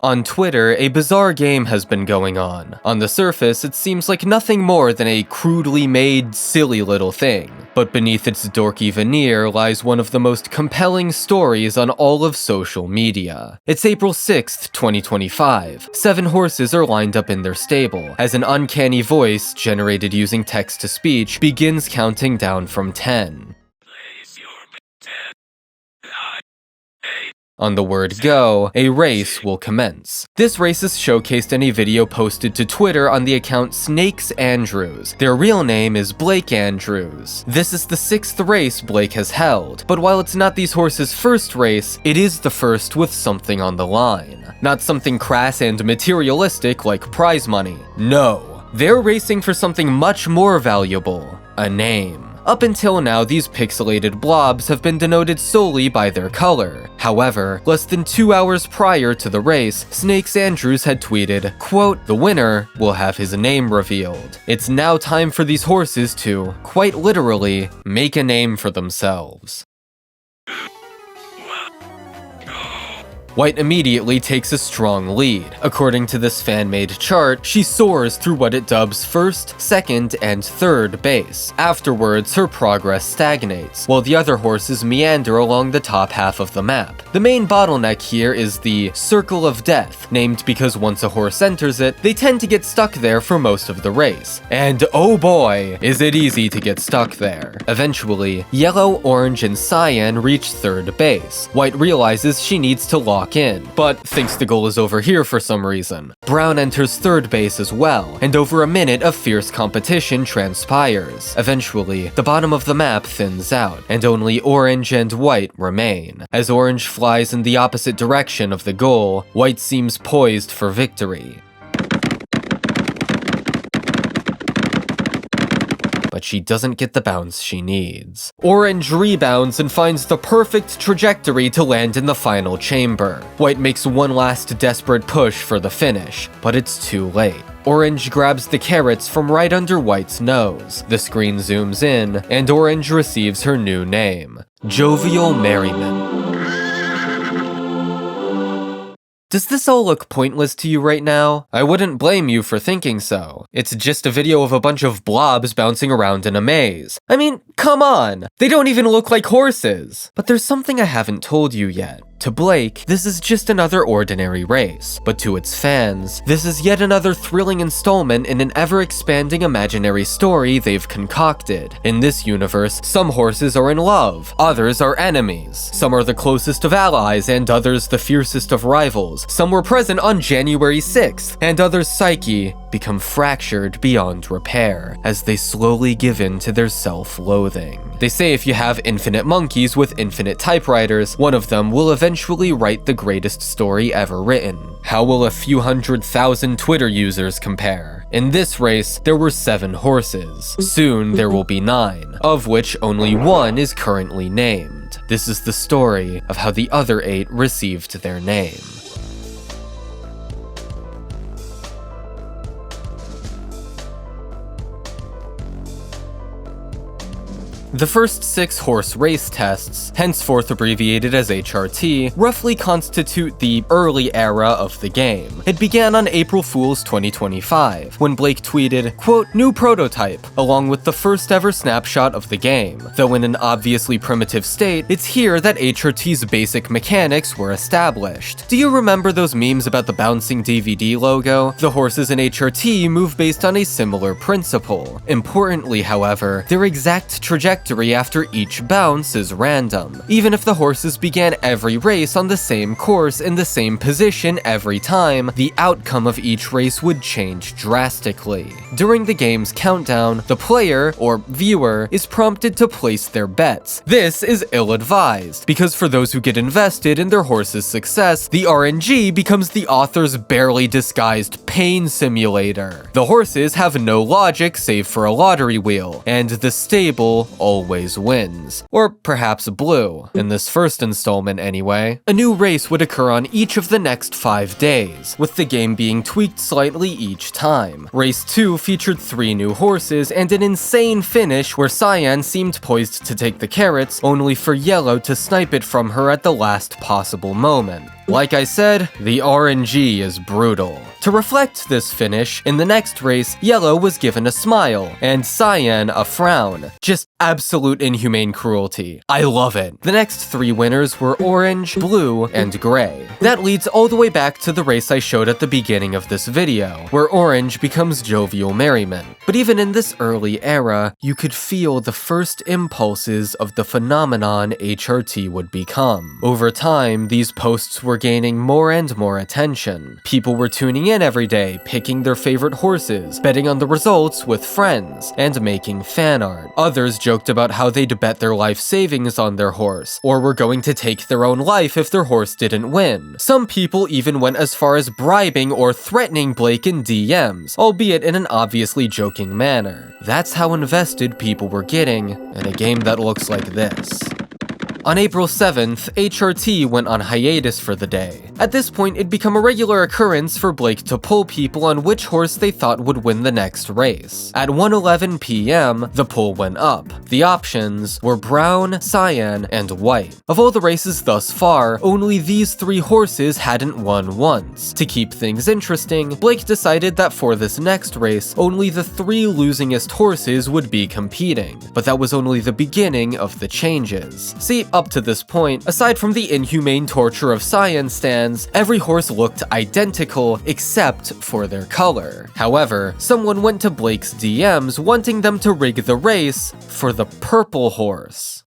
On Twitter, a bizarre game has been going on. On the surface, it seems like nothing more than a crudely made, silly little thing. But beneath its dorky veneer lies one of the most compelling stories on all of social media. It's April 6th, 2025. 7 horses are lined up in their stable, as an uncanny voice, generated using text-to-speech, begins counting down from 10. On the word go, a race will commence. This race is showcased in a video posted to Twitter on the account Snakes Andrews. Their real name is Blake Andrews. This is the 6th race Blake has held, but while it's not these horses' first race, it is the first with something on the line. Not something crass and materialistic like prize money. No, they're racing for something much more valuable: a name. Up until now, these pixelated blobs have been denoted solely by their color. However, less than 2 hours prior to the race, Snakes Andrews had tweeted, quote, "The winner will have his name revealed. It's now time for these horses to, quite literally, make a name for themselves." White immediately takes a strong lead. According to this fan-made chart, she soars through what it dubs first, second, and third base. Afterwards, her progress stagnates, while the other horses meander along the top half of the map. The main bottleneck here is the Circle of Death, named because once a horse enters it, they tend to get stuck there for most of the race. And oh boy, is it easy to get stuck there. Eventually, Yellow, Orange, and Cyan reach third base. White realizes she needs to lock in, but thinks the goal is over here for some reason. Brown enters third base as well, and over a minute of fierce competition transpires. Eventually, the bottom of the map thins out, and only Orange and White remain. As Orange flies in the opposite direction of the goal, White seems poised for victory. But she doesn't get the bounce she needs. Orange rebounds and finds the perfect trajectory to land in the final chamber. White makes one last desperate push for the finish, but it's too late. Orange grabs the carrots from right under White's nose. The screen zooms in, and Orange receives her new name: Jovial Merriment. Does this all look pointless to you right now? I wouldn't blame you for thinking so. It's just a video of a bunch of blobs bouncing around in a maze. I mean, come on! They don't even look like horses! But there's something I haven't told you yet. To Blake, this is just another ordinary race, but to its fans, this is yet another thrilling installment in an ever-expanding imaginary story they've concocted. In this universe, some horses are in love, others are enemies. Some are the closest of allies, and others the fiercest of rivals. Some were present on January 6th, and others' psyche become fractured beyond repair, as they slowly give in to their self-loathing. They say if you have infinite monkeys with infinite typewriters, one of them will eventually write the greatest story ever written. How will a few 100,000 Twitter users compare? In this race, there were 7 horses. Soon, there will be 9, of which only 1 is currently named. This is the story of how the other 8 received their name. The first 6 horse race tests, henceforth abbreviated as HRT, roughly constitute the early era of the game. It began on April Fool's 2025, when Blake tweeted, quote, "New prototype," along with the first ever snapshot of the game. Though in an obviously primitive state, it's here that HRT's basic mechanics were established. Do you remember those memes about the bouncing DVD logo? The horses in HRT move based on a similar principle. Importantly, however, their exact trajectory after each bounce is random. Even if the horses began every race on the same course in the same position every time, the outcome of each race would change drastically. During the game's countdown, the player, or viewer, is prompted to place their bets. This is ill-advised, because for those who get invested in their horse's success, the RNG becomes the author's barely disguised pain simulator. The horses have no logic save for a lottery wheel, and the stable always wins. Or perhaps blue, in this first installment anyway. A new race would occur on each of the next 5 days, with the game being tweaked slightly each time. Race 2 featured 3 new horses and an insane finish where Cyan seemed poised to take the carrots, only for Yellow to snipe it from her at the last possible moment. Like I said, the RNG is brutal. To reflect this finish, in the next race, Yellow was given a smile, and Cyan a frown. Just absolute inhumane cruelty. I love it. The next 3 winners were Orange, Blue, and Gray. That leads all the way back to the race I showed at the beginning of this video, where Orange becomes Jovial Merriment. But even in this early era, you could feel the first impulses of the phenomenon HRT would become. Over time, these posts were gaining more and more attention. People were tuning in every day, picking their favorite horses, betting on the results with friends, and making fan art. Others joked about how they'd bet their life savings on their horse, or were going to take their own life if their horse didn't win. Some people even went as far as bribing or threatening Blake in DMs, albeit in an obviously joking manner. That's how invested people were getting in a game that looks like this. On April 7th, HRT went on hiatus for the day. At this point, it'd become a regular occurrence for Blake to poll people on which horse they thought would win the next race. At 1:11 p.m., the poll went up. The options were Brown, Cyan, and White. Of all the races thus far, only these 3 horses hadn't won once. To keep things interesting, Blake decided that for this next race, only the 3 losingest horses would be competing. But that was only the beginning of the changes. See, up to this point, aside from the inhumane torture of Cyan stands, every horse looked identical except for their color. However, someone went to Blake's DMs wanting them to rig the race for the purple horse.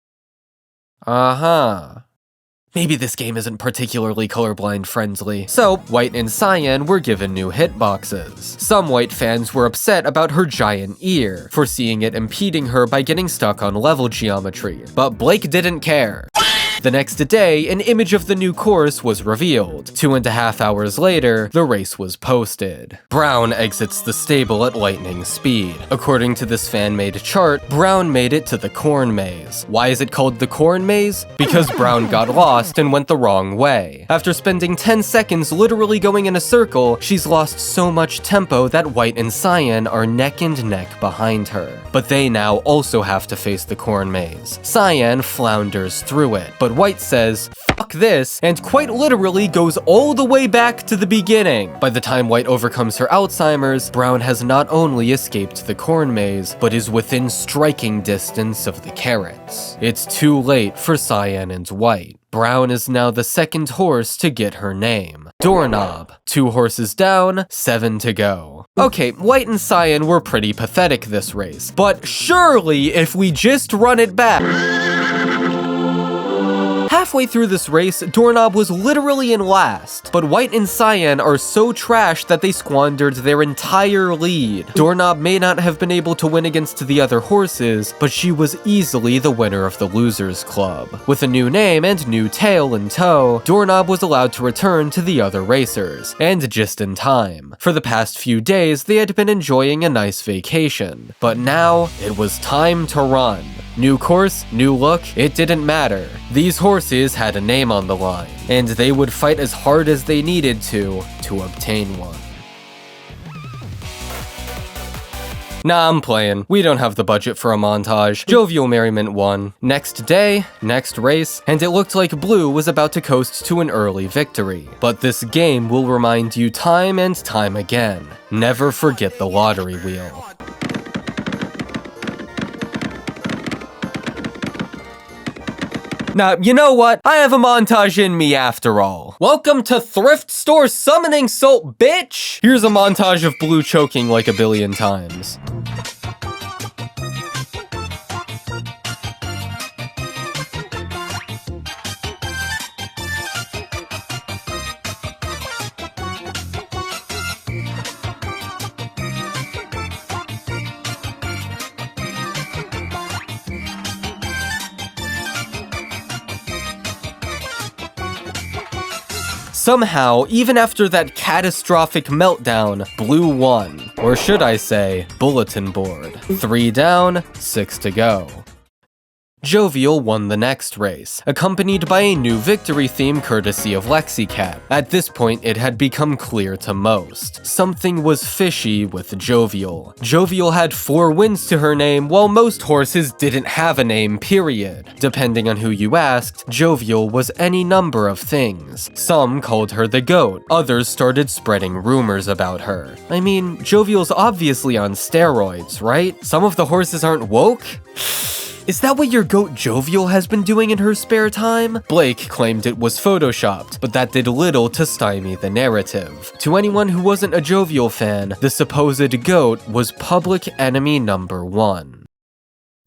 Maybe this game isn't particularly colorblind friendly. So, White and Cyan were given new hitboxes. Some White fans were upset about her giant ear, foreseeing it impeding her by getting stuck on level geometry, but Blake didn't care. The next day, an image of the new course was revealed. 2.5 hours later, the race was posted. Brown exits the stable at lightning speed. According to this fan-made chart, Brown made it to the corn maze. Why is it called the corn maze? Because Brown got lost and went the wrong way. After spending 10 seconds literally going in a circle, she's lost so much tempo that White and Cyan are neck and neck behind her. But they now also have to face the corn maze. Cyan flounders through it, but White says, "Fuck this," and quite literally goes all the way back to the beginning. By the time White overcomes her Alzheimer's, Brown has not only escaped the corn maze, but is within striking distance of the carrots. It's too late for Cyan and White. Brown is now the second horse to get her name. Doorknob. 2 horses down, 7 to go. Okay, White and Cyan were pretty pathetic this race, but surely if we just run it back... Halfway through this race, Doorknob was literally in last, but White and Cyan are so trash that they squandered their entire lead. Doorknob may not have been able to win against the other horses, but she was easily the winner of the Losers Club. With a new name and new tail in tow, Doorknob was allowed to return to the other racers, and just in time. For the past few days, they had been enjoying a nice vacation, but now it was time to run. New course, new look, it didn't matter. These horses had a name on the line, and they would fight as hard as they needed to obtain one. Nah, I'm playing. We don't have the budget for a montage. Jovial Merriment won. Next day, next race, and it looked like Blue was about to coast to an early victory. But this game will remind you time and time again, never forget the lottery wheel. Now, you know what? I have a montage in me after all. Welcome to Thrift Store Summoning Salt, bitch! Here's a montage of Blue choking like a billion times. Somehow, even after that catastrophic meltdown, Blue won. Or should I say, bulletin board. 3 down, 6 to go. Jovial won the next race, accompanied by a new victory theme courtesy of Lexicat. At this point, it had become clear to most. Something was fishy with Jovial. Jovial had 4 wins to her name, while most horses didn't have a name, period. Depending on who you asked, Jovial was any number of things. Some called her the GOAT, others started spreading rumors about her. I mean, Jovial's obviously on steroids, right? Some of the horses aren't woke? Is that what your goat Jovial has been doing in her spare time? Blake claimed it was photoshopped, but that did little to stymie the narrative. To anyone who wasn't a Jovial fan, the supposed goat was public enemy number 1.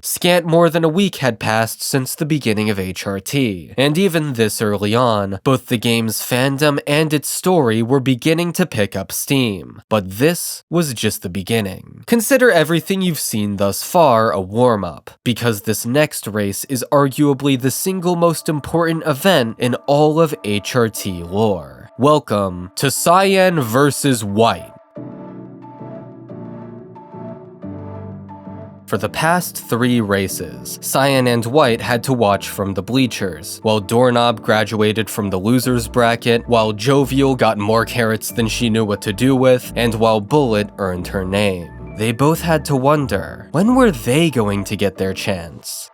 Scant more than a week had passed since the beginning of HRT, and even this early on, both the game's fandom and its story were beginning to pick up steam. But this was just the beginning. Consider everything you've seen thus far a warm-up, because this next race is arguably the single most important event in all of HRT lore. Welcome to Cyan vs. White. For the past 3 races, Cyan and White had to watch from the bleachers, while Doorknob graduated from the losers bracket, while Jovial got more carrots than she knew what to do with, and while Bullet earned her name. They both had to wonder, when were they going to get their chance?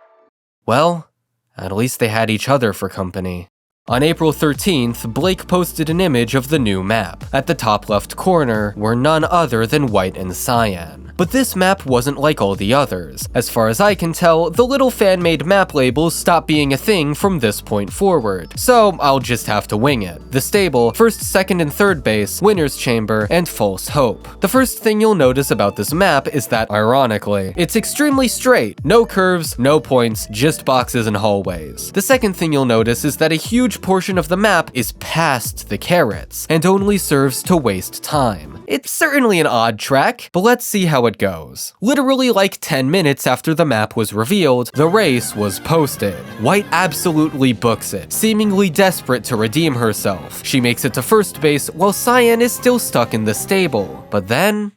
Well, at least they had each other for company. On April 13th, Blake posted an image of the new map. At the top left corner were none other than White and Cyan. But this map wasn't like all the others. As far as I can tell, the little fan-made map labels stopped being a thing from this point forward. So I'll just have to wing it. The stable, first, second, and third base, winner's chamber, and false hope. The first thing you'll notice about this map is that, ironically, it's extremely straight. No curves, no points, just boxes and hallways. The second thing you'll notice is that a huge portion of the map is past the carrots, and only serves to waste time. It's certainly an odd track, but let's see how it goes. Literally like 10 minutes after the map was revealed, the race was posted. White absolutely books it, seemingly desperate to redeem herself. She makes it to first base while Cyan is still stuck in the stable. But then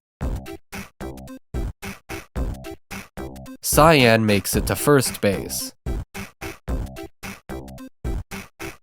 Cyan makes it to first base.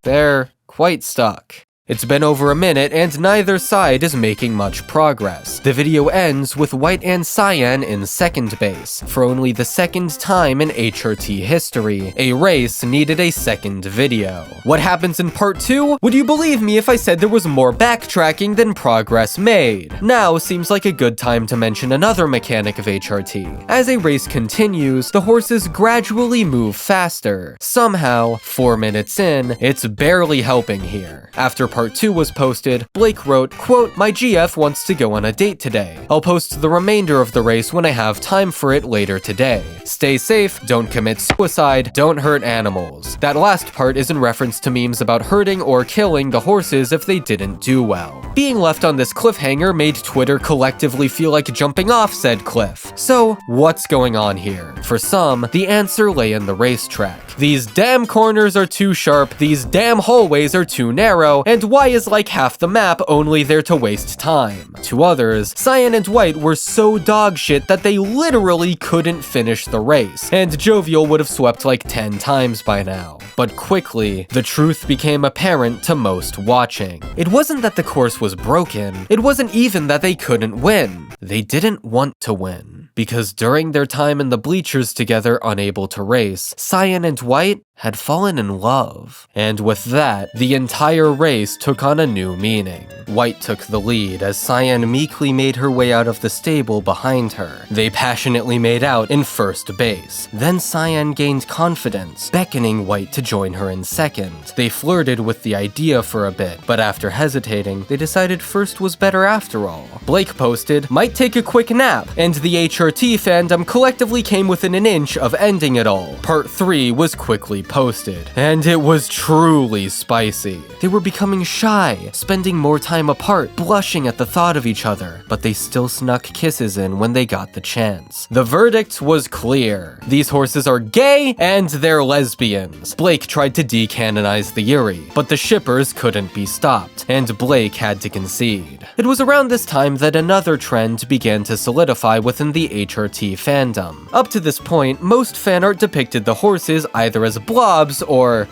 They're quite stuck. It's been over a minute and neither side is making much progress. The video ends with White and Cyan in second base. For only the second time in HRT history, a race needed a second video. What happens in part 2? Would you believe me if I said there was more backtracking than progress made? Now seems like a good time to mention another mechanic of HRT. As a race continues, the horses gradually move faster. Somehow, 4 minutes in, it's barely helping here. After part 2 was posted, Blake wrote, quote, "My GF wants to go on a date today. I'll post the remainder of the race when I have time for it later today. Stay safe, don't commit suicide, don't hurt animals." That last part is in reference to memes about hurting or killing the horses if they didn't do well. Being left on this cliffhanger made Twitter collectively feel like jumping off said cliff. So, what's going on here? For some, the answer lay in the racetrack. These damn corners are too sharp, these damn hallways are too narrow, and why is like half the map only there to waste time? To others, Cyan and White were so dogshit that they literally couldn't finish the race, and Jovial would have swept like 10 times by now. But quickly, the truth became apparent to most watching. It wasn't that the course was broken, it wasn't even that they couldn't win. They didn't want to win. Because during their time in the bleachers together unable to race, Cyan and White had fallen in love. And with that, the entire race took on a new meaning. White took the lead as Cyan meekly made her way out of the stable behind her. They passionately made out in first base. Then Cyan gained confidence, beckoning White to join her in second. They flirted with the idea for a bit, but after hesitating, they decided first was better after all. Blake posted, "Might take a quick nap," and the HRT fandom collectively came within an inch of ending it all. Part 3 was quickly posted, and it was truly spicy. They were becoming shy, spending more time apart, blushing at the thought of each other, but they still snuck kisses in when they got the chance. The verdict was clear. These horses are gay and they're lesbians. Blake tried to decanonize the Yuri, but the shippers couldn't be stopped, and Blake had to concede. It was around this time that another trend began to solidify within the HRT fandom. Up to this point, most fan art depicted the horses either as blobs or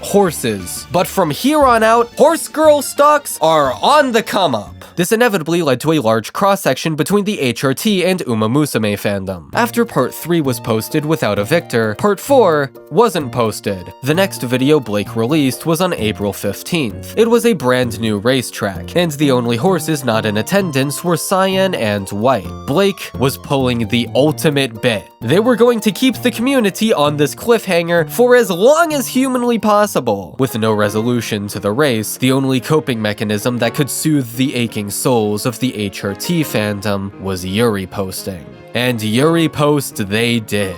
horses. But from here on out, horse girl stocks are on the come up. This inevitably led to a large cross-section between the HRT and Uma Musume fandom. After part 3 was posted without a victor, part 4 wasn't posted. The next video Blake released was on April 15th. It was a brand new racetrack, and the only horses not in attendance were Cyan and White. Blake was pulling the ultimate bit. They were going to keep the community on this cliffhanger for as long as humanly possible. With no resolution to the race, the only coping mechanism that could soothe the aching souls of the HRT fandom was Yuri posting. And Yuri post they did.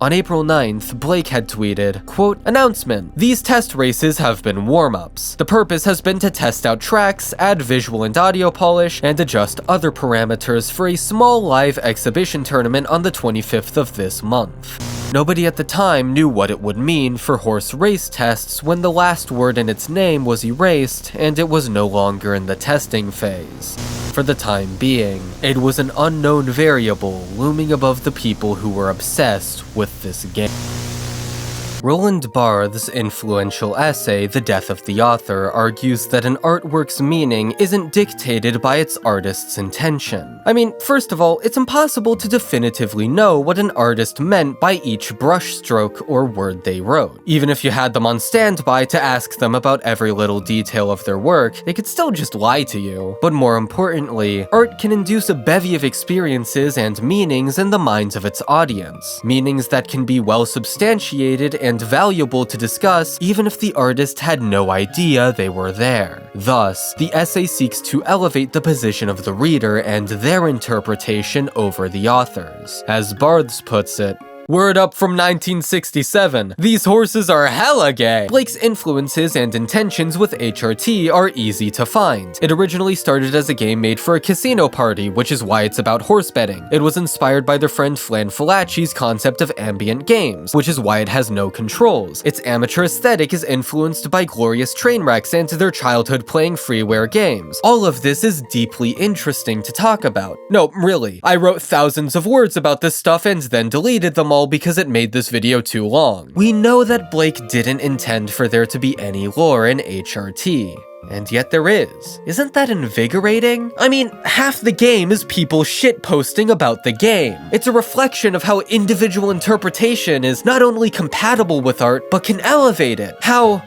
On April 9th, Blake had tweeted, quote, "Announcement. These test races have been warm-ups. The purpose has been to test out tracks, add visual and audio polish, and adjust other parameters for a small live exhibition tournament on the 25th of this month." Nobody at the time knew what it would mean for horse race tests when the last word in its name was erased and it was no longer in the testing phase. For the time being, it was an unknown variable looming above the people who were obsessed with this game. Roland Barthes' influential essay, The Death of the Author, argues that an artwork's meaning isn't dictated by its artist's intention. I mean, first of all, it's impossible to definitively know what an artist meant by each brushstroke or word they wrote. Even if you had them on standby to ask them about every little detail of their work, they could still just lie to you. But more importantly, art can induce a bevy of experiences and meanings in the minds of its audience. Meanings that can be well substantiated and valuable to discuss even if the artist had no idea they were there. Thus, the essay seeks to elevate the position of the reader and their interpretation over the author's. As Barthes puts it, "Word up from 1967. These horses are hella gay." Blake's influences and intentions with HRT are easy to find. It originally started as a game made for a casino party, which is why it's about horse betting. It was inspired by their friend Flan Falacci's concept of ambient games, which is why it has no controls. Its amateur aesthetic is influenced by glorious train wrecks and their childhood playing freeware games. All of this is deeply interesting to talk about. No, really. I wrote thousands of words about this stuff and then deleted them all because it made this video too long. We know that Blake didn't intend for there to be any lore in HRT. And yet there is. Isn't that invigorating? I mean, half the game is people shitposting about the game. It's a reflection of how individual interpretation is not only compatible with art, but can elevate it. How...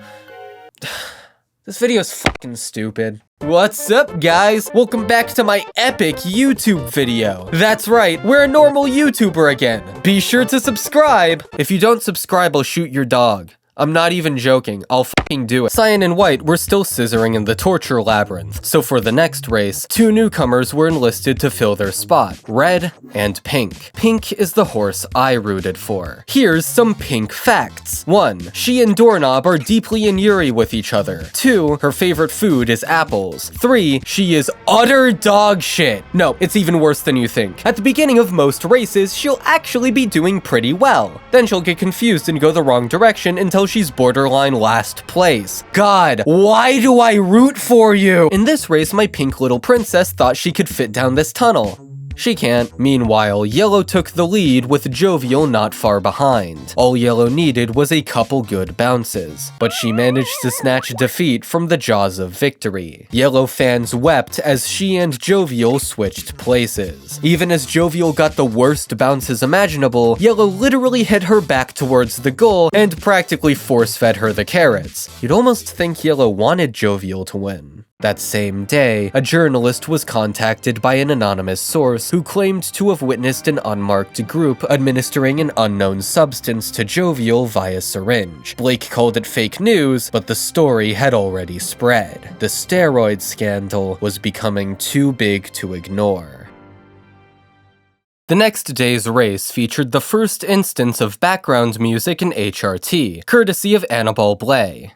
This video is fucking stupid. What's up, guys? Welcome back to my epic YouTube video. That's right, we're a normal YouTuber again. Be sure to subscribe. If you don't subscribe, I'll shoot your dog. I'm not even joking, I'll fucking do it. Cyan and White were still scissoring in the torture labyrinth, so for the next race, two newcomers were enlisted to fill their spot, Red and Pink. Pink is the horse I rooted for. Here's some Pink facts. 1. She and Doorknob are deeply in Yuri with each other. 2. Her favorite food is apples. 3. She is utter dog shit. No, it's even worse than you think. At the beginning of most races, she'll actually be doing pretty well. Then she'll get confused and go the wrong direction until she's borderline last place. God, why do I root for you? In this race, my pink little princess thought she could fit down this tunnel. She can't. Meanwhile, Yellow took the lead with Jovial not far behind. All Yellow needed was a couple good bounces, but she managed to snatch defeat from the jaws of victory. Yellow fans wept as she and Jovial switched places. Even as Jovial got the worst bounces imaginable, Yellow literally hit her back towards the goal and practically force-fed her the carrots. You'd almost think Yellow wanted Jovial to win. That same day, a journalist was contacted by an anonymous source who claimed to have witnessed an unmarked group administering an unknown substance to Jovial via syringe. Blake called it fake news, but the story had already spread. The steroid scandal was becoming too big to ignore. The next day's race featured the first instance of background music in HRT, courtesy of Annabelle Blay.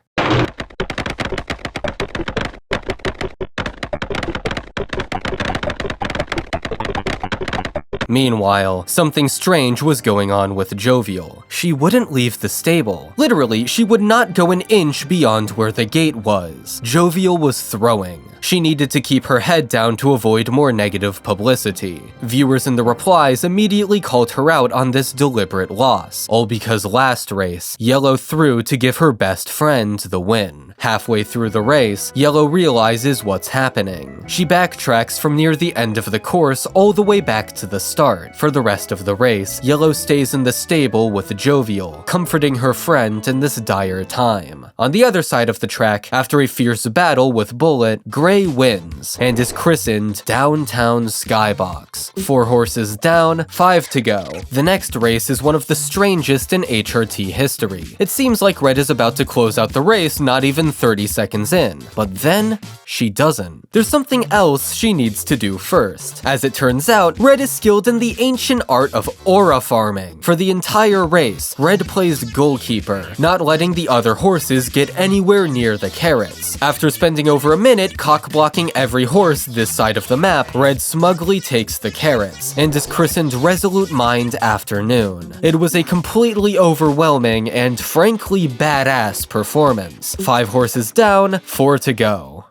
Meanwhile, something strange was going on with Jovial. She wouldn't leave the stable. Literally, she would not go an inch beyond where the gate was. Jovial was throwing. She needed to keep her head down to avoid more negative publicity. Viewers in the replies immediately called her out on this deliberate loss, all because last race, Yellow threw to give her best friend the win. Halfway through the race, Yellow realizes what's happening. She backtracks from near the end of the course all the way back to the start. For the rest of the race, Yellow stays in the stable with Jovial, comforting her friend in this dire time. On the other side of the track, after a fierce battle with Bullet, Gray wins and is christened Downtown Skybox. 4 horses down, 5 to go. The next race is one of the strangest in HRT history. It seems like Red is about to close out the race not even 30 seconds in, but then she doesn't. There's something else she needs to do first. As it turns out, Red is skilled in the ancient art of aura farming. For the entire race, Red plays goalkeeper, not letting the other horses get anywhere near the carrots. After spending over a minute cock-blocking every horse this side of the map, Red smugly takes the carrots, and is christened Resolute Mind Afternoon. It was a completely overwhelming and frankly badass performance. 5 horses down, 4 to go.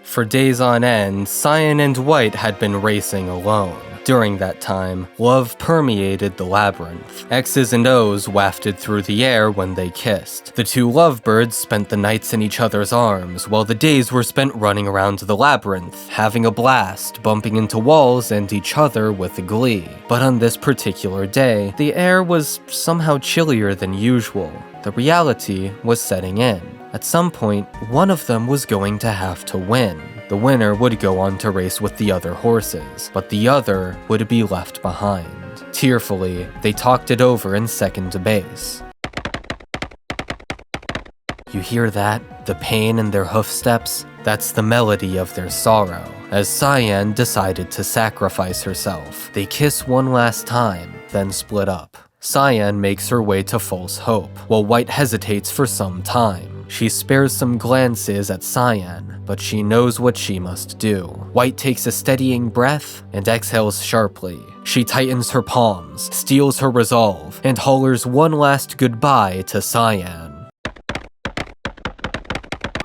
For days on end, Cyan and White had been racing alone. During that time, love permeated the labyrinth. X's and O's wafted through the air when they kissed. The 2 lovebirds spent the nights in each other's arms, while the days were spent running around the labyrinth, having a blast, bumping into walls and each other with glee. But on this particular day, the air was somehow chillier than usual. The reality was setting in. At some point, one of them was going to have to win. The winner would go on to race with the other horses, but the other would be left behind. Tearfully, they talked it over in second base. You hear that? The pain in their hoof steps? That's the melody of their sorrow. As Cyan decided to sacrifice herself, they kiss one last time, then split up. Cyan makes her way to False Hope, while White hesitates for some time. She spares some glances at Cyan, but she knows what she must do. White takes a steadying breath and exhales sharply. She tightens her palms, steels her resolve, and hollers one last goodbye to Cyan.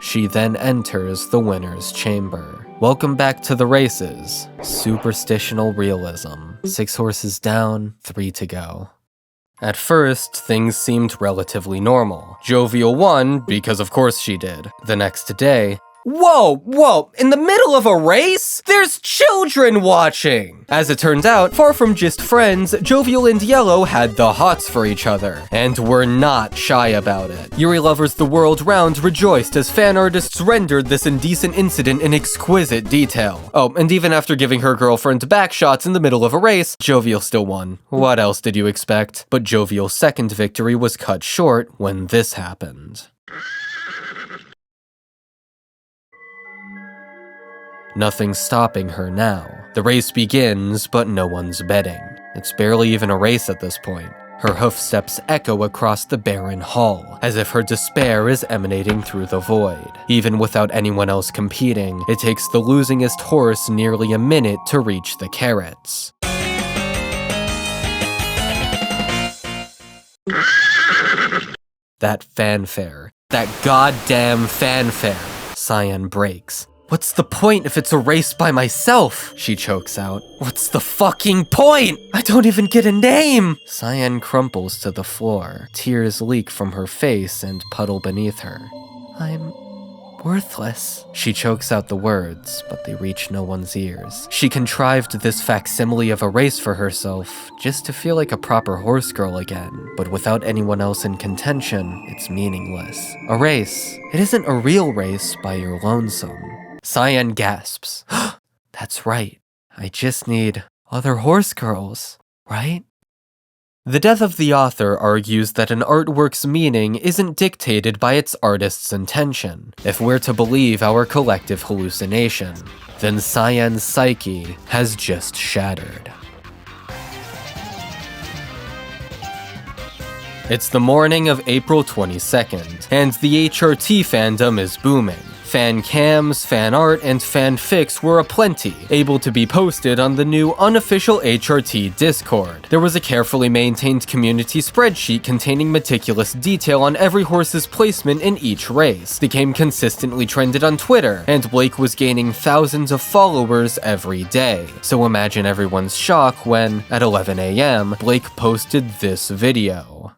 She then enters the winner's chamber. Welcome back to the races. Superstitional realism. 6 horses down, 3 to go. At first, things seemed relatively normal. Jovial won, because of course she did. The next day, whoa, in the middle of a race? There's children watching! As it turns out, far from just friends, Jovial and Yellow had the hots for each other, and were not shy about it. Yuri lovers the world round rejoiced as fan artists rendered this indecent incident in exquisite detail. Oh, and even after giving her girlfriend back shots in the middle of a race, Jovial still won. What else did you expect? But Jovial's second victory was cut short when this happened. Nothing's stopping her now. The race begins, but no one's betting. It's barely even a race at this point. Her hoofsteps echo across the barren hall, as if her despair is emanating through the void. Even without anyone else competing, it takes the losingest horse nearly a minute to reach the carrots. That fanfare. That goddamn fanfare. Cyan breaks. What's the point if it's a race by myself? She chokes out. What's the fucking point? I don't even get a name! Cyan crumples to the floor. Tears leak from her face and puddle beneath her. I'm Worthless. She chokes out the words, but they reach no one's ears. She contrived this facsimile of a race for herself, just to feel like a proper horse girl again. But without anyone else in contention, it's meaningless. A race. It isn't a real race by your lonesome. Cyan gasps. That's right. I just need other horse girls, right? The death of the author argues that an artwork's meaning isn't dictated by its artist's intention. If we're to believe our collective hallucination, then Cyan's psyche has just shattered. It's the morning of April 22nd, and the HRT fandom is booming. Fan cams, fan art, and fanfics were aplenty, able to be posted on the new unofficial HRT Discord. There was a carefully maintained community spreadsheet containing meticulous detail on every horse's placement in each race. The game consistently trended on Twitter, and Blake was gaining thousands of followers every day. So imagine everyone's shock when, at 11 AM, Blake posted this video.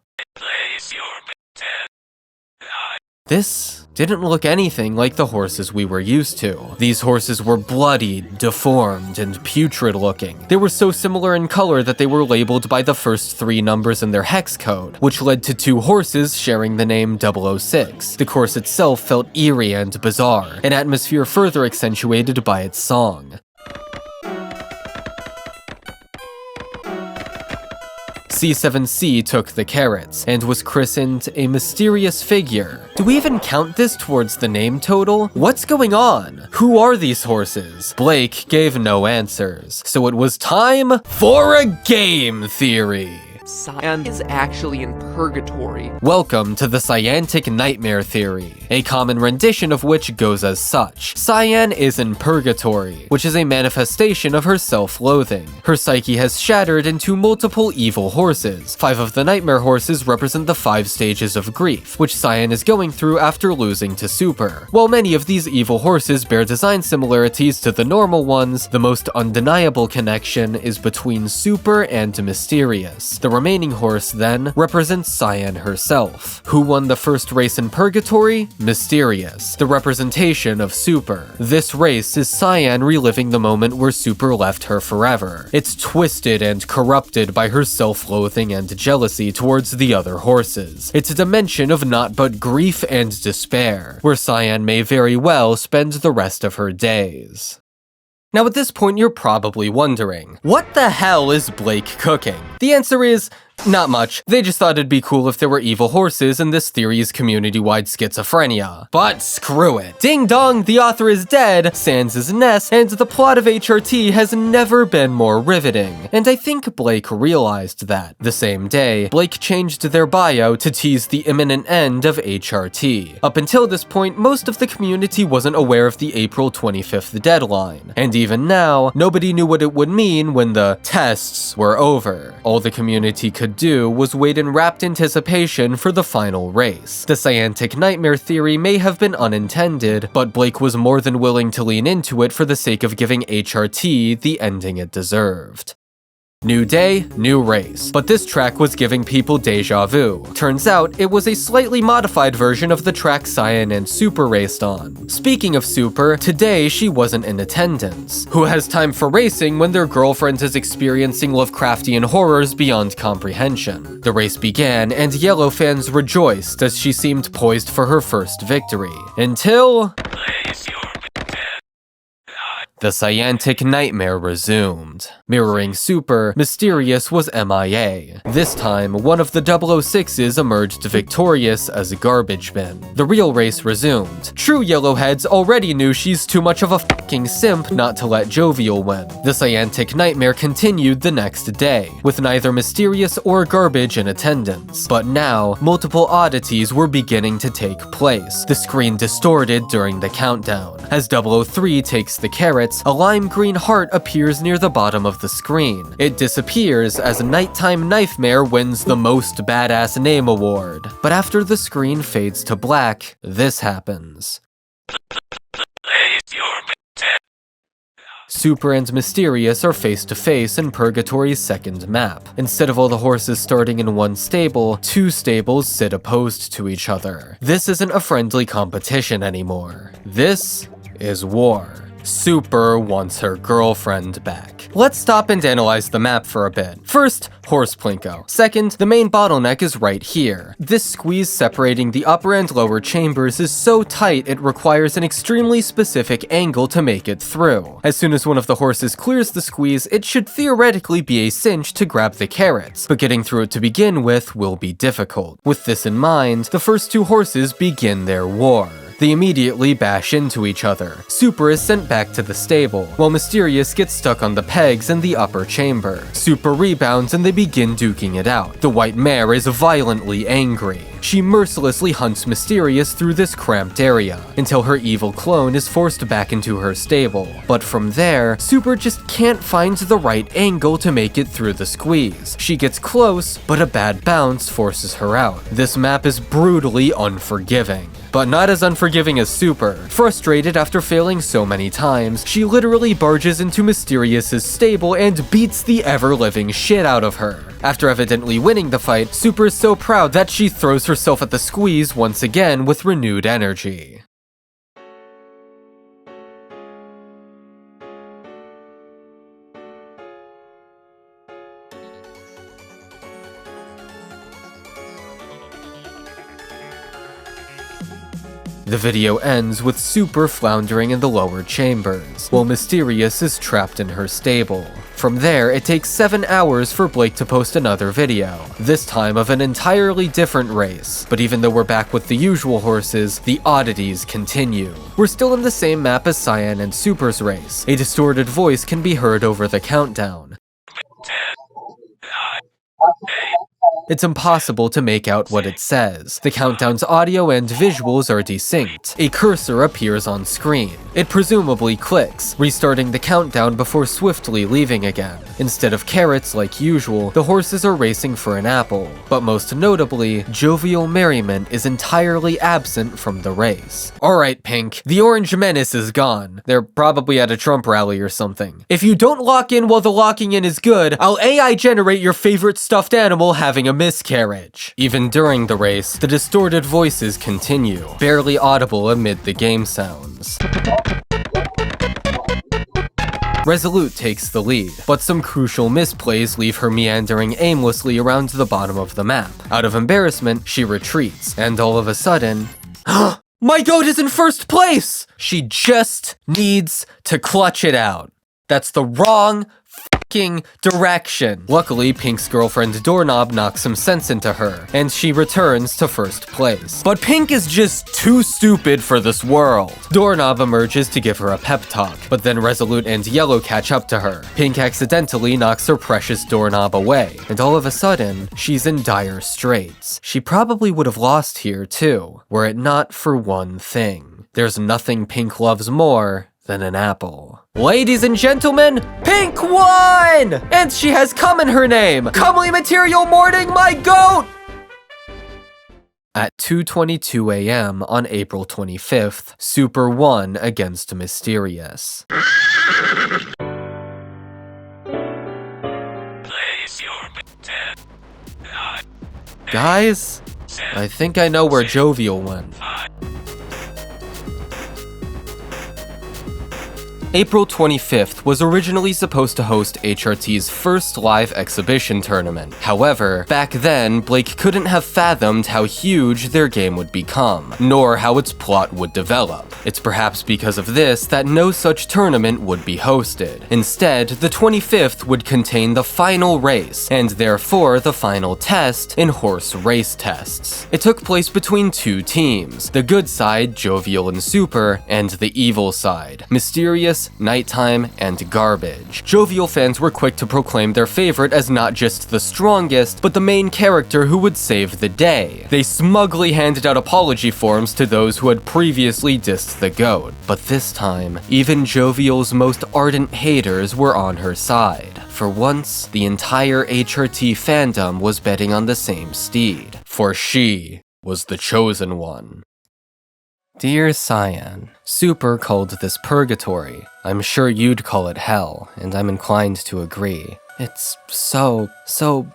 This didn't look anything like the horses we were used to. These horses were bloodied, deformed, and putrid looking. They were so similar in color that they were labeled by the first 3 numbers in their hex code, which led to 2 horses sharing the name 006. The course itself felt eerie and bizarre, an atmosphere further accentuated by its song. C7C took the carrots, and was christened a mysterious figure. Do we even count this towards the name total? What's going on? Who are these horses? Blake gave no answers, so it was time for a game theory. Cyan is actually in purgatory. Welcome to the Cyantic Nightmare theory, a common rendition of which goes as such. Cyan is in purgatory, which is a manifestation of her self-loathing. Her psyche has shattered into multiple evil horses. 5 of the nightmare horses represent the 5 stages of grief, which Cyan is going through after losing to Super. While many of these evil horses bear design similarities to the normal ones, the most undeniable connection is between Super and Mysterious. The remaining horse, then, represents Cyan herself. Who won the first race in Purgatory? Mysterious, the representation of Super. This race is Cyan reliving the moment where Super left her forever. It's twisted and corrupted by her self-loathing and jealousy towards the other horses. It's a dimension of naught but grief and despair, where Cyan may very well spend the rest of her days. Now at this point you're probably wondering, what the hell is Blake cooking? The answer is, not much. They just thought it'd be cool if there were evil horses in this theory's community-wide schizophrenia. But screw it. Ding dong, the author is dead, Sans is Ness, and the plot of HRT has never been more riveting. And I think Blake realized that. The same day, Blake changed their bio to tease the imminent end of HRT. Up until this point, most of the community wasn't aware of the April 25th deadline. And even now, nobody knew what it would mean when the tests were over. All the community could do was wait in rapt anticipation for the final race. The Cyantic Nightmare theory may have been unintended, but Blake was more than willing to lean into it for the sake of giving HRT the ending it deserved. New day, new race. But this track was giving people deja vu. Turns out, it was a slightly modified version of the track Cyan and Super raced on. Speaking of Super, today she wasn't in attendance. Who has time for racing when their girlfriend is experiencing Lovecraftian horrors beyond comprehension? The race began, and Yellow fans rejoiced as she seemed poised for her first victory. Until the Cyantic Nightmare resumed. Mirroring Super, Mysterious was MIA. This time, one of the 006s emerged victorious as a garbage bin. The real race resumed. True Yellowheads already knew she's too much of a fucking simp not to let Jovial win. The Cyantic Nightmare continued the next day, with neither Mysterious or Garbage in attendance. But now, multiple oddities were beginning to take place. The screen distorted during the countdown. As 003 takes the carrot, a lime green heart appears near the bottom of the screen. It disappears as Nighttime Knifemare wins the Most Badass Name award. But after the screen fades to black, this happens. Super and Mysterious are face to face in Purgatory's second map. Instead of all the horses starting in one stable, 2 stables sit opposed to each other. This isn't a friendly competition anymore. This is war. Super wants her girlfriend back. Let's stop and analyze the map for a bit. First, Horse Plinko. Second, the main bottleneck is right here. This squeeze separating the upper and lower chambers is so tight it requires an extremely specific angle to make it through. As soon as one of the horses clears the squeeze, it should theoretically be a cinch to grab the carrots, but getting through it to begin with will be difficult. With this in mind, the first 2 horses begin their war. They immediately bash into each other. Super is sent back to the stable, while Mysterious gets stuck on the pegs in the upper chamber. Super rebounds and they begin duking it out. The white mare is violently angry. She mercilessly hunts Mysterious through this cramped area, until her evil clone is forced back into her stable. But from there, Super just can't find the right angle to make it through the squeeze. She gets close, but a bad bounce forces her out. This map is brutally unforgiving. But not as unforgiving as Super. Frustrated after failing so many times, she literally barges into Mysterious's stable and beats the ever-living shit out of her. After evidently winning the fight, Super is so proud that she throws herself at the squeeze once again with renewed energy. The video ends with Super floundering in the lower chambers, while Mysterious is trapped in her stable. From there, it takes 7 hours for Blake to post another video, this time of an entirely different race. But even though we're back with the usual horses, the oddities continue. We're still in the same map as Cyan and Super's race. A distorted voice can be heard over the countdown. 10, 9, 8. It's impossible to make out what it says. The countdown's audio and visuals are desynced. A cursor appears on screen. It presumably clicks, restarting the countdown before swiftly leaving again. Instead of carrots like usual, the horses are racing for an apple. But most notably, jovial merriment is entirely absent from the race. Alright, Pink, the Orange Menace is gone. They're probably at a Trump rally or something. If you don't lock in while the locking in is good, I'll AI generate your favorite stuffed animal having a miscarriage. Even during the race, the distorted voices continue, barely audible amid the game sounds. Resolute takes the lead, but some crucial misplays leave her meandering aimlessly around the bottom of the map. Out of embarrassment, she retreats, and all of a sudden, my goat is in first place! She just needs to clutch it out. That's the wrong direction. Luckily, Pink's girlfriend Doorknob knocks some sense into her, and she returns to first place. But Pink is just too stupid for this world. Doorknob emerges to give her a pep talk, but then Resolute and Yellow catch up to her. Pink accidentally knocks her precious Doorknob away, and all of a sudden, she's in dire straits. She probably would have lost here too, were it not for one thing. There's nothing Pink loves more than an apple. Ladies and gentlemen, Pink won! And she has cum in her name! Comely material morning, my goat! At 2:22 a.m. on April 25th, Super won against Mysterious. Place your 10, 9, Guys, I think I know where Jovial went. 5. April 25th was originally supposed to host HRT's first live exhibition tournament. However, back then, Blake couldn't have fathomed how huge their game would become, nor how its plot would develop. It's perhaps because of this that no such tournament would be hosted. Instead, the 25th would contain the final race, and therefore the final test in horse race tests. It took place between 2 teams, the good side, Jovial and Super, and the evil side, Mysterious, Nighttime, and Garbage. Jovial fans were quick to proclaim their favorite as not just the strongest, but the main character who would save the day. They smugly handed out apology forms to those who had previously dissed the GOAT. But this time, even Jovial's most ardent haters were on her side. For once, the entire HRT fandom was betting on the same steed, for she was the chosen one. Dear Cyan, Super called this purgatory. I'm sure you'd call it hell, and I'm inclined to agree. It's so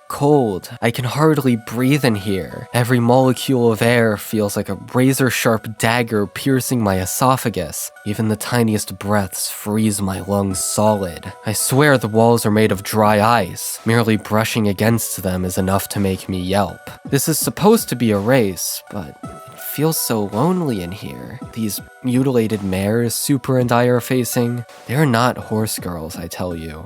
cold. I can hardly breathe in here. Every molecule of air feels like a razor-sharp dagger piercing my esophagus. Even the tiniest breaths freeze my lungs solid. I swear the walls are made of dry ice. Merely brushing against them is enough to make me yelp. This is supposed to be a race, but it feels so lonely in here. These mutilated mares Super and I are facing, they're not horse girls, I tell you.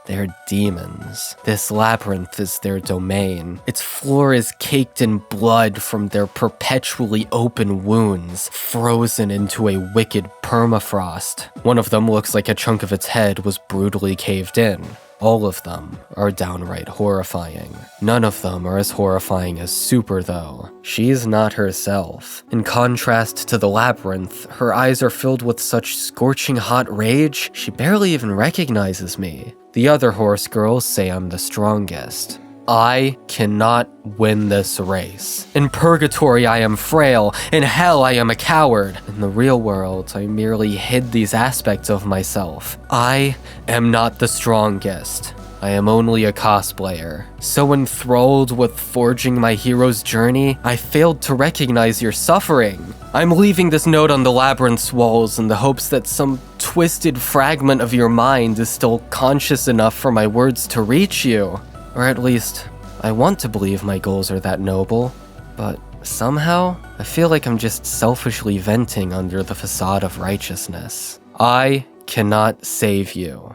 They're demons. This labyrinth is their domain. Its floor is caked in blood from their perpetually open wounds, frozen into a wicked permafrost. One of them looks like a chunk of its head was brutally caved in. All of them are downright horrifying. None of them are as horrifying as Super, though. She's not herself. In contrast to the labyrinth, her eyes are filled with such scorching hot rage, she barely even recognizes me. The other horse girls say I'm the strongest. I cannot win this race. In purgatory, I am frail. In hell, I am a coward. In the real world, I merely hid these aspects of myself. I am not the strongest. I am only a cosplayer. So enthralled with forging my hero's journey, I failed to recognize your suffering. I'm leaving this note on the labyrinth's walls in the hopes that some twisted fragment of your mind is still conscious enough for my words to reach you. Or at least, I want to believe my goals are that noble, but somehow, I feel like I'm just selfishly venting under the facade of righteousness. I cannot save you.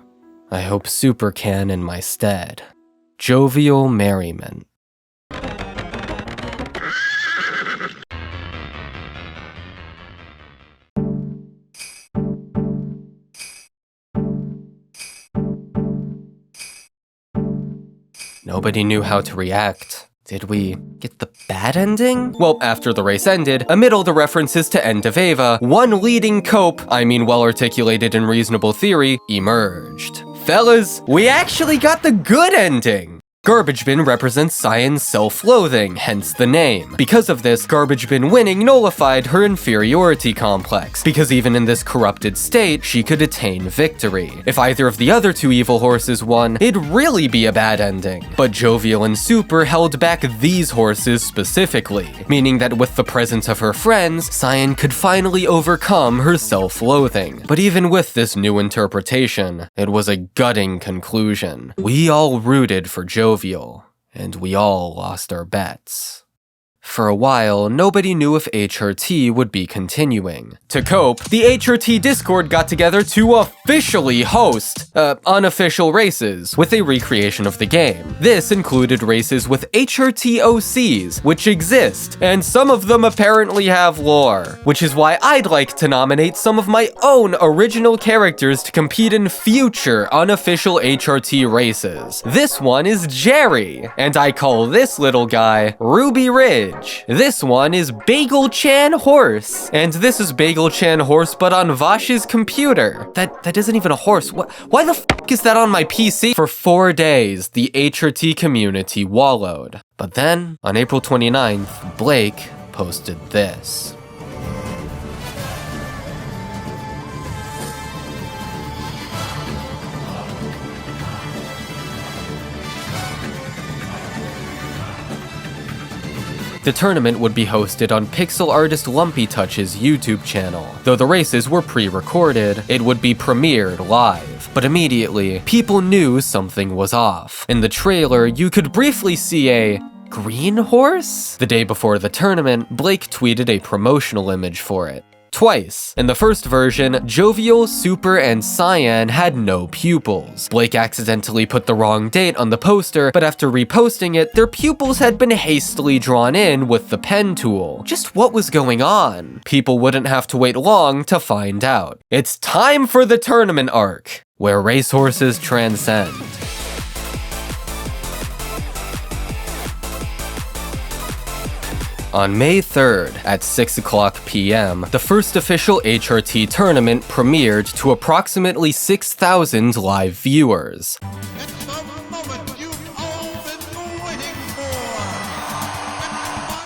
I hope Super can in my stead. Jovial merriment. Nobody knew how to react. Did we get the bad ending? Well, after the race ended, amid all the references to End of Eva, one leading well-articulated and reasonable theory emerged. Fellas, we actually got the good ending! Garbage Bin represents Cyan's self-loathing, hence the name. Because of this, Garbage Bin winning nullified her inferiority complex, because even in this corrupted state, she could attain victory. If either of the other two evil horses won, it'd really be a bad ending. But Jovial and Super held back these horses specifically, meaning that with the presence of her friends, Cyan could finally overcome her self-loathing. But even with this new interpretation, it was a gutting conclusion. We all rooted for Jovial, and we all lost our bets. For a while, nobody knew if HRT would be continuing. To cope, the HRT Discord got together to officially host unofficial races with a recreation of the game. This included races with HRT OCs, which exist, and some of them apparently have lore, which is why I'd like to nominate some of my own original characters to compete in future unofficial HRT races. This one is Jerry, and I call this little guy Ruby Ridge. This one is Bagel-chan Horse, and this is Bagel-chan Horse but on Vash's computer. That isn't even a horse. Why the f*** is that on my PC? For 4 days, the HRT community wallowed. But then, on April 29th, Blake posted this. The tournament would be hosted on pixel artist Lumpy Touch's YouTube channel. Though the races were pre-recorded, it would be premiered live. But immediately, people knew something was off. In the trailer, you could briefly see a green horse? The day before the tournament, Blake tweeted a promotional image for it. Twice. In the first version, Jovial, Super, and Cyan had no pupils. Blake accidentally put the wrong date on the poster, but after reposting it, their pupils had been hastily drawn in with the pen tool. Just what was going on? People wouldn't have to wait long to find out. It's time for the tournament arc, where Racehorses transcend. On May 3rd, at 6:00 p.m., the first official HRT tournament premiered to approximately 6,000 live viewers. It's the moment you've all been waiting for.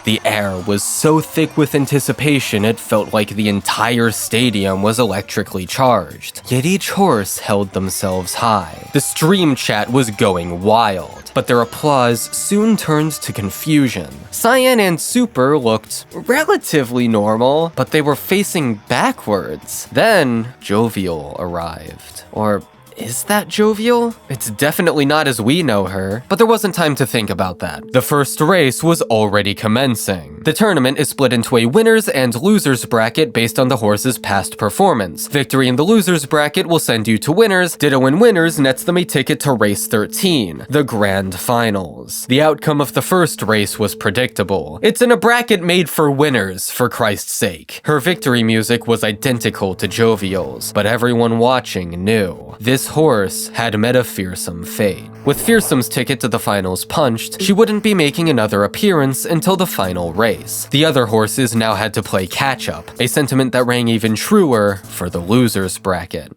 The air was so thick with anticipation it felt like the entire stadium was electrically charged, yet each horse held themselves high. The stream chat was going wild, but their applause soon turned to confusion. Cyan and Super looked relatively normal, but they were facing backwards. Then, Jovial arrived. Or is that Jovial? It's definitely not as we know her, but there wasn't time to think about that. The first race was already commencing. The tournament is split into a winners and losers bracket based on the horse's past performance. Victory in the losers bracket will send you to winners. Ditto in winners nets them a ticket to race 13, the grand finals. The outcome of the first race was predictable. It's in a bracket made for winners, for Christ's sake. Her victory music was identical to Jovial's, but everyone watching knew. This horse had met a fearsome fate. With Fearsome's ticket to the finals punched, she wouldn't be making another appearance until the final race. The other horses now had to play catch-up, a sentiment that rang even truer for the losers bracket.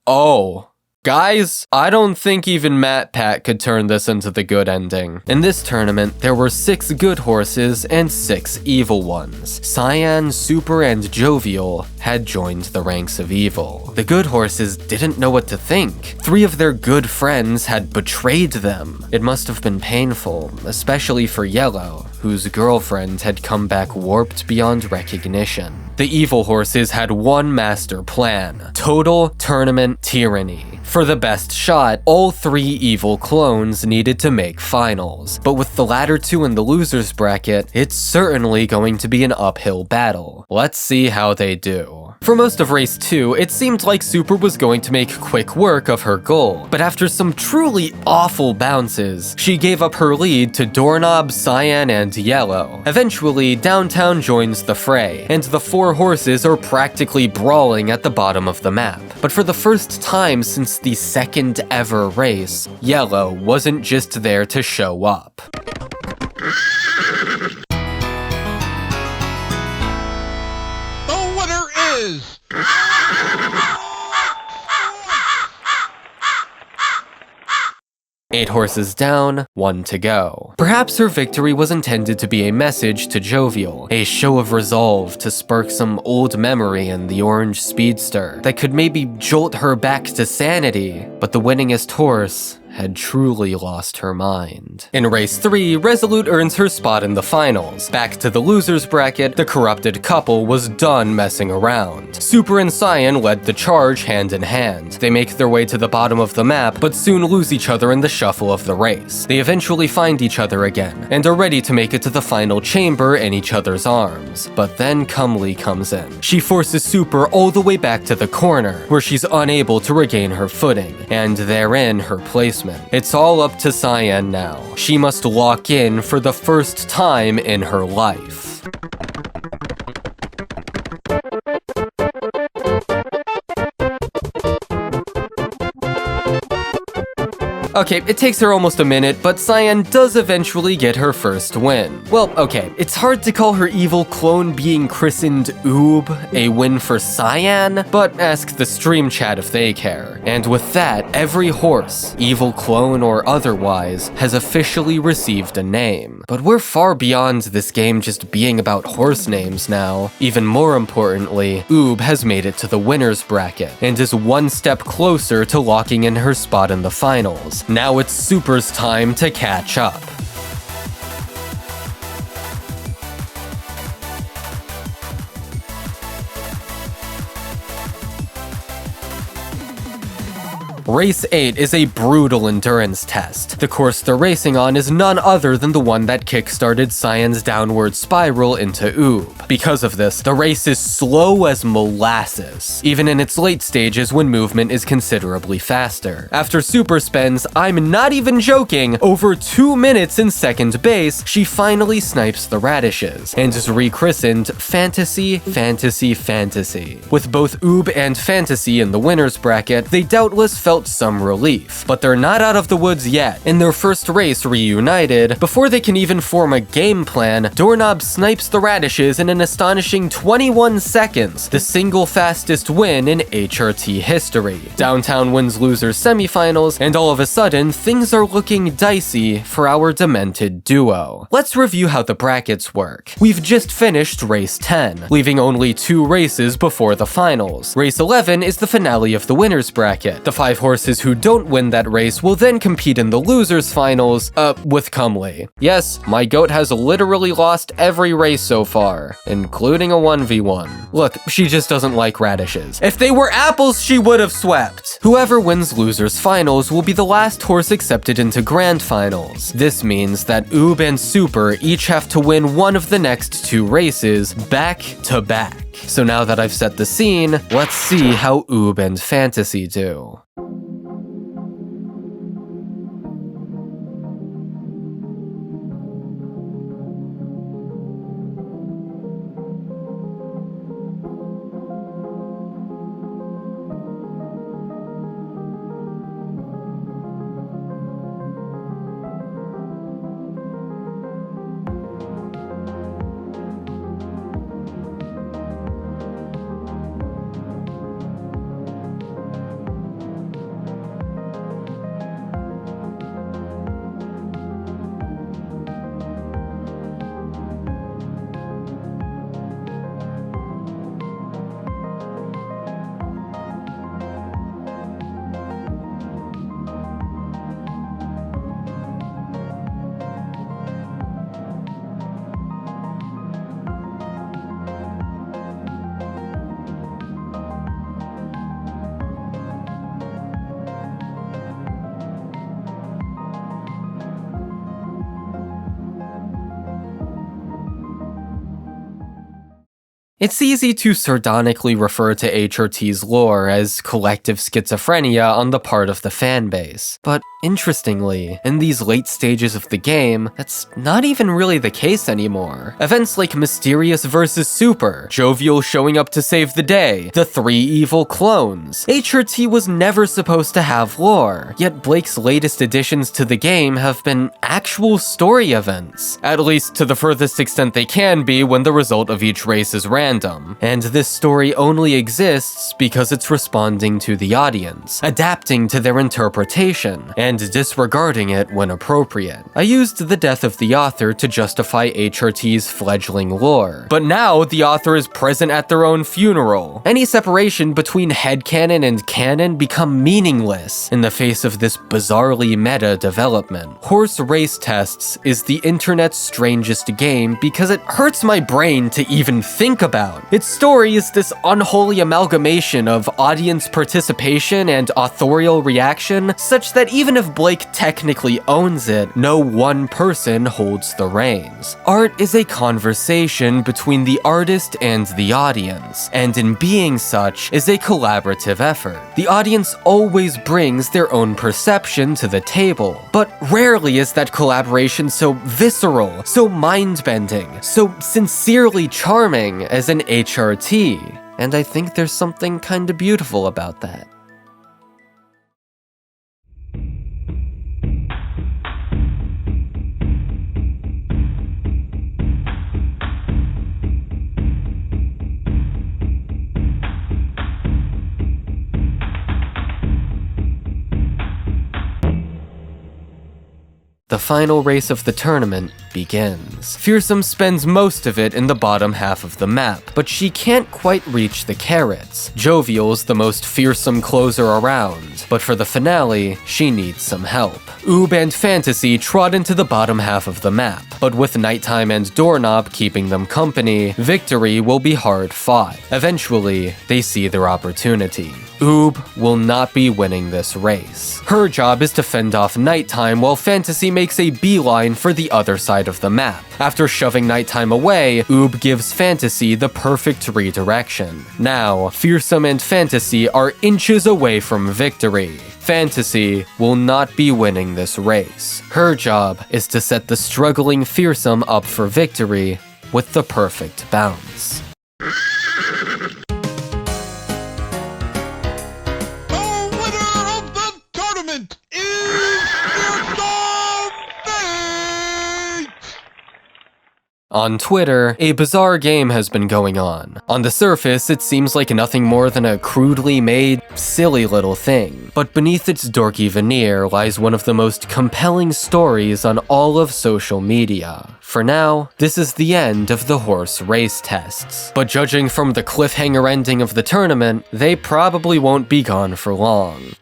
Oh. Guys, I don't think even Matt Pat could turn this into the good ending. In this tournament, there were 6 good horses and 6 evil ones. Cyan, Super, and Jovial had joined the ranks of evil. The good horses didn't know what to think. 3 of their good friends had betrayed them. It must have been painful, especially for Yellow, whose girlfriend had come back warped beyond recognition. The evil horses had one master plan: total tournament tyranny. For the best shot, all 3 evil clones needed to make finals, but with the latter 2 in the losers bracket, it's certainly going to be an uphill battle. Let's see how they do. For most of race 2, it seemed like Super was going to make quick work of her goal, but after some truly awful bounces, she gave up her lead to Doorknob, Cyan, and Yellow. Eventually, Downtown joins the fray, and the 4 horses are practically brawling at the bottom of the map. But for the first time since the second ever race, Yellow wasn't just there to show up. The winner is... 8 horses down, 1 to go. Perhaps her victory was intended to be a message to Jovial, a show of resolve to spark some old memory in the orange speedster that could maybe jolt her back to sanity, but the winningest horse had truly lost her mind. In race 3, Resolute earns her spot in the finals. Back to the losers bracket, the corrupted couple was done messing around. Super and Cyan led the charge hand in hand. They make their way to the bottom of the map, but soon lose each other in the shuffle of the race. They eventually find each other again, and are ready to make it to the final chamber in each other's arms. But then Comely comes in. She forces Super all the way back to the corner, where she's unable to regain her footing, and therein her placement. It's all up to Cyan now. She must lock in for the first time in her life. Okay, it takes her almost a minute, but Cyan does eventually get her first win. Well, okay, it's hard to call her evil clone being christened Oob a win for Cyan, but ask the stream chat if they care. And with that, every horse, evil clone or otherwise, has officially received a name. But we're far beyond this game just being about horse names now. Even more importantly, Oob has made it to the winners bracket, and is one step closer to locking in her spot in the finals. Now it's Super's time to catch up. Race 8 is a brutal endurance test. The course they're racing on is none other than the one that kickstarted Cyan's downward spiral into Oob. Because of this, the race is slow as molasses, even in its late stages when movement is considerably faster. After Super spends, I'm not even joking, over 2 minutes in second base, she finally snipes the radishes, and is rechristened Fantasy, Fantasy, Fantasy. With both Oob and Fantasy in the winners bracket, they doubtless felt felt some relief. But they're not out of the woods yet. In their first race reunited, before they can even form a game plan, Doorknob snipes the radishes in an astonishing 21 seconds, the single fastest win in HRT history. Downtown wins losers semifinals, and all of a sudden, things are looking dicey for our demented duo. Let's review how the brackets work. We've just finished race 10, leaving only 2 races before the finals. Race 11 is the finale of the winners bracket. The 5 horses who don't win that race will then compete in the losers finals, with Comely. Yes, my goat has literally lost every race so far, including a 1v1. Look, she just doesn't like radishes. If they were apples, she would have swept. Whoever wins losers finals will be the last horse accepted into grand finals. This means that Oob and Super each have to win one of the next 2 races back to back. So now that I've set the scene, let's see how Oob and Fantasy do. It's easy to sardonically refer to HRT's lore as collective schizophrenia on the part of the fanbase. But interestingly, in these late stages of the game, that's not even really the case anymore. Events like Mysterious vs. Super, Jovial showing up to save the day, the 3 evil clones. HRT was never supposed to have lore, yet Blake's latest additions to the game have been actual story events. At least to the furthest extent they can be when the result of each race is random. And this story only exists because it's responding to the audience, adapting to their interpretation, and disregarding it when appropriate. I used the death of the author to justify HRT's fledgling lore, but now the author is present at their own funeral. Any separation between headcanon and canon become meaningless in the face of this bizarrely meta development. Horse Race Tests is the internet's strangest game because it hurts my brain to even think about. Its story is this unholy amalgamation of audience participation and authorial reaction, such that even if Blake technically owns it, no one person holds the reins. Art is a conversation between the artist and the audience, and in being such, is a collaborative effort. The audience always brings their own perception to the table, but rarely is that collaboration so visceral, so mind-bending, so sincerely charming as an HRT, and I think there's something kinda beautiful about that. The final race of the tournament begins. Fearsome spends most of it in the bottom half of the map, but she can't quite reach the carrots. Jovial's the most fearsome closer around, but for the finale, she needs some help. Oob and Fantasy trot into the bottom half of the map, but with Nighttime and Doorknob keeping them company, victory will be hard fought. Eventually, they see their opportunity. Oob will not be winning this race. Her job is to fend off Nighttime while Fantasy makes a beeline for the other side of the map. After shoving Nighttime away, Oob gives Fantasy the perfect redirection. Now, Fearsome and Fantasy are inches away from victory. Fantasy will not be winning this race. Her job is to set the struggling Fearsome up for victory with the perfect bounce. The winner of the On Twitter, a bizarre game has been going on. On the surface, it seems like nothing more than a crudely made, silly little thing. But beneath its dorky veneer lies one of the most compelling stories on all of social media. For now, this is the end of the horse race tests. But judging from the cliffhanger ending of the tournament, they probably won't be gone for long.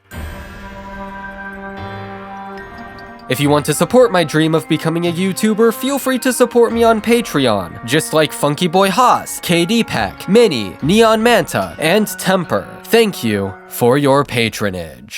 If you want to support my dream of becoming a YouTuber, feel free to support me on Patreon, just like Funky Boy Haas, KD Pack, Minnie, Neon Manta, and Temper. Thank you for your patronage.